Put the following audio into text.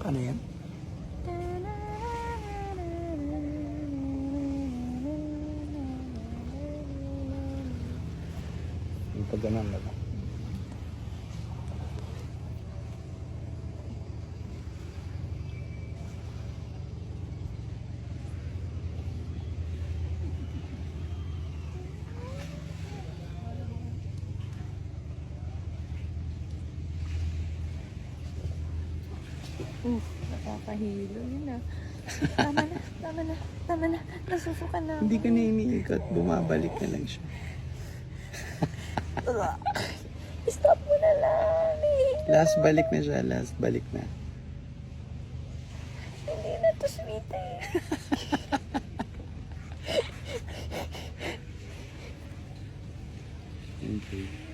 Ano yan? Yung pag ganun lang. Nakakahilo yun ah. Tama na, tama na, tama na. Nasusuka na ako. Hindi ka na iniikot, bumabalik na lang siya. Stop mo na lang. Last balik na siya, last balik na. Hindi na to sweet eh. Okay.